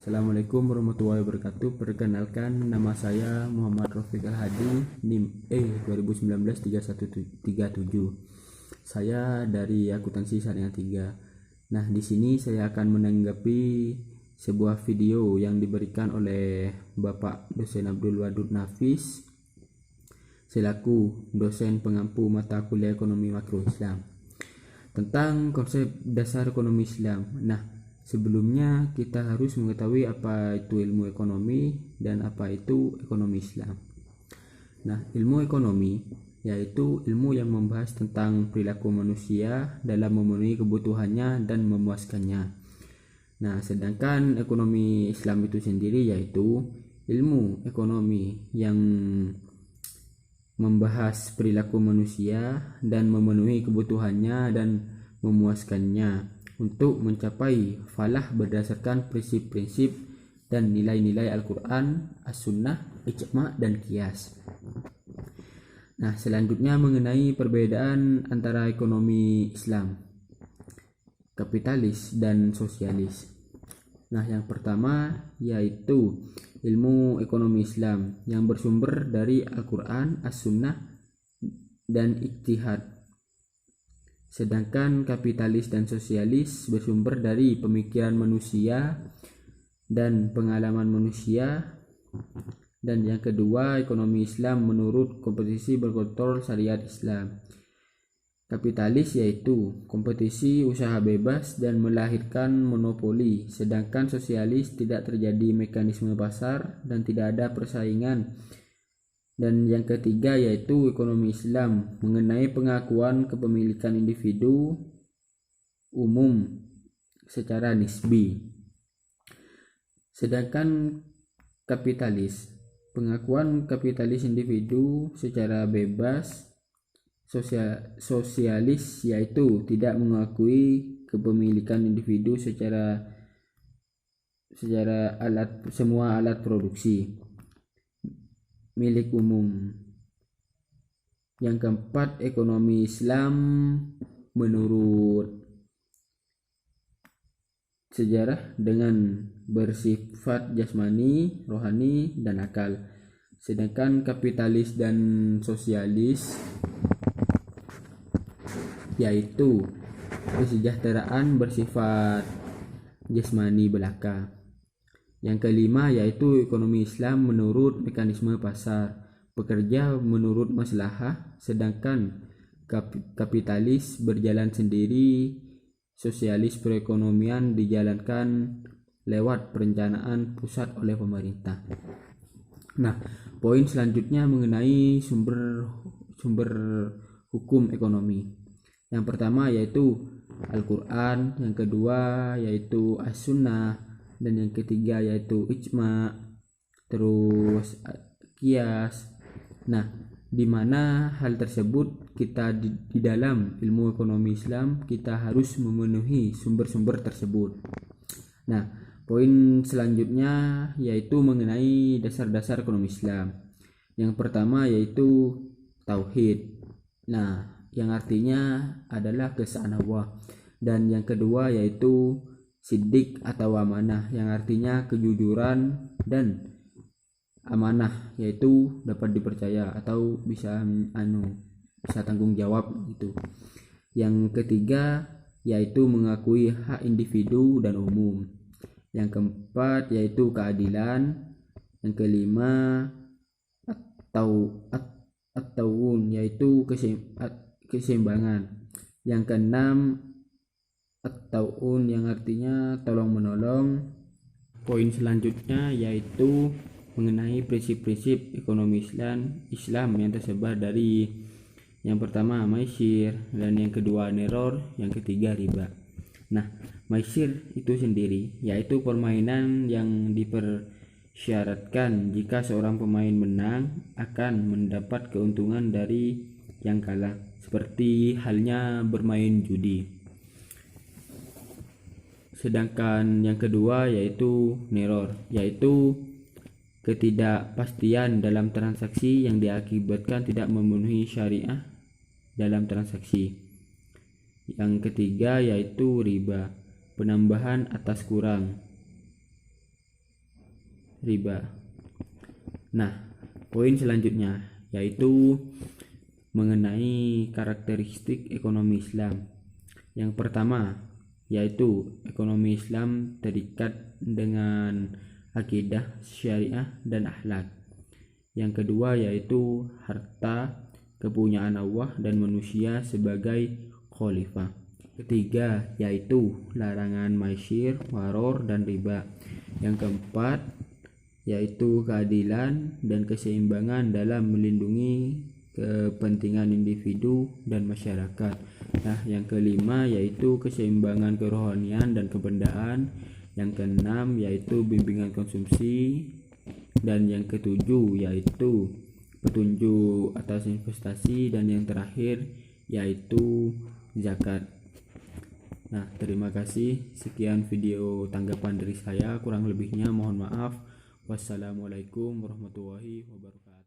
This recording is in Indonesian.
Assalamualaikum warahmatullahi wabarakatuh. Perkenalkan, nama saya Muhammad Rafiq Al-Hadi, NIM E 2019-3137. Saya dari Akuntansi Syariah 3. Nah, di sini saya akan menanggapi sebuah video yang diberikan oleh Bapak Dosen Abdul Wadud Nafis selaku dosen pengampu mata kuliah Ekonomi Makro Islam tentang konsep dasar ekonomi Islam. Nah, sebelumnya kita harus mengetahui apa itu ilmu ekonomi dan apa itu ekonomi Islam. Nah, ilmu ekonomi yaitu ilmu yang membahas tentang perilaku manusia dalam memenuhi kebutuhannya dan memuaskannya. Nah, sedangkan ekonomi Islam itu sendiri yaitu ilmu ekonomi yang membahas perilaku manusia dan memenuhi kebutuhannya dan memuaskannya untuk mencapai falah berdasarkan prinsip-prinsip dan nilai-nilai Al-Quran, As-Sunnah, Ijma' dan Qiyas. Nah, selanjutnya mengenai perbedaan antara ekonomi Islam, kapitalis dan sosialis. Nah, yang pertama yaitu ilmu ekonomi Islam yang bersumber dari Al-Quran, As-Sunnah, dan Ijtihad. Sedangkan kapitalis dan sosialis bersumber dari pemikiran manusia dan pengalaman manusia. Dan yang kedua, ekonomi Islam menurut kompetisi berkontrol syariat Islam. Kapitalis yaitu kompetisi usaha bebas dan melahirkan monopoli, sedangkan sosialis tidak terjadi mekanisme pasar dan tidak ada persaingan. Dan yang ketiga yaitu ekonomi Islam mengenai pengakuan kepemilikan individu umum secara nisbi. Sedangkan kapitalis, pengakuan kapitalis individu secara bebas. Sosialis yaitu tidak mengakui kepemilikan individu secara semua alat produksi milik umum. Yang keempat, ekonomi Islam menurut sejarah dengan bersifat jasmani, rohani, dan akal. Sedangkan kapitalis dan sosialis yaitu kesejahteraan bersifat jasmani belaka. Yang kelima yaitu ekonomi Islam menurut mekanisme pasar, pekerja menurut maslahah, sedangkan kapitalis berjalan sendiri, sosialis perekonomian dijalankan lewat perencanaan pusat oleh pemerintah. Nah, poin selanjutnya mengenai sumber hukum ekonomi. Yang pertama yaitu Al-Quran, yang kedua yaitu As-Sunnah, dan yang ketiga yaitu Ijma', terus Qiyas. Nah, di mana hal tersebut kita di dalam ilmu ekonomi Islam kita harus memenuhi sumber-sumber tersebut. Nah, poin selanjutnya yaitu mengenai dasar-dasar ekonomi Islam. Yang pertama yaitu Tauhid. Nah, yang artinya adalah keesaan Allah. Dan yang kedua yaitu Siddiq atau amanah, yang artinya kejujuran dan amanah, yaitu dapat dipercaya atau bisa tanggung jawab gitu. Yang ketiga yaitu mengakui hak individu dan umum. Yang keempat yaitu keadilan. Yang kelima at-tawun yaitu keseimbangan. Yang keenam at-ta'un yang artinya tolong menolong. Poin selanjutnya yaitu mengenai prinsip-prinsip ekonomi Islam yang tersebar dari yang pertama maisir, dan yang kedua neror, yang ketiga riba. Nah, maisir itu sendiri yaitu permainan yang dipersyaratkan jika seorang pemain menang akan mendapat keuntungan dari yang kalah, seperti halnya bermain judi. Sedangkan yang kedua yaitu neror, yaitu ketidakpastian dalam transaksi yang diakibatkan tidak memenuhi syariah dalam transaksi. Yang ketiga yaitu riba, penambahan atas kurang. riba. Nah, poin selanjutnya yaitu mengenai karakteristik ekonomi Islam. Yang pertama yaitu ekonomi Islam terikat dengan akidah, syariah, dan akhlak. Yang kedua yaitu harta, kepunyaan Allah dan manusia sebagai khalifah. Ketiga yaitu larangan maisir, waror, dan riba. Yang keempat yaitu keadilan dan keseimbangan dalam melindungi kepentingan individu dan masyarakat. Nah, yang kelima yaitu keseimbangan kerohanian dan kebendaan. Yang keenam yaitu bimbingan konsumsi, dan yang ketujuh yaitu petunjuk atas investasi, dan yang terakhir yaitu zakat. Nah, terima kasih. Sekian video tanggapan dari saya, kurang lebihnya mohon maaf. Wassalamualaikum warahmatullahi wabarakatuh.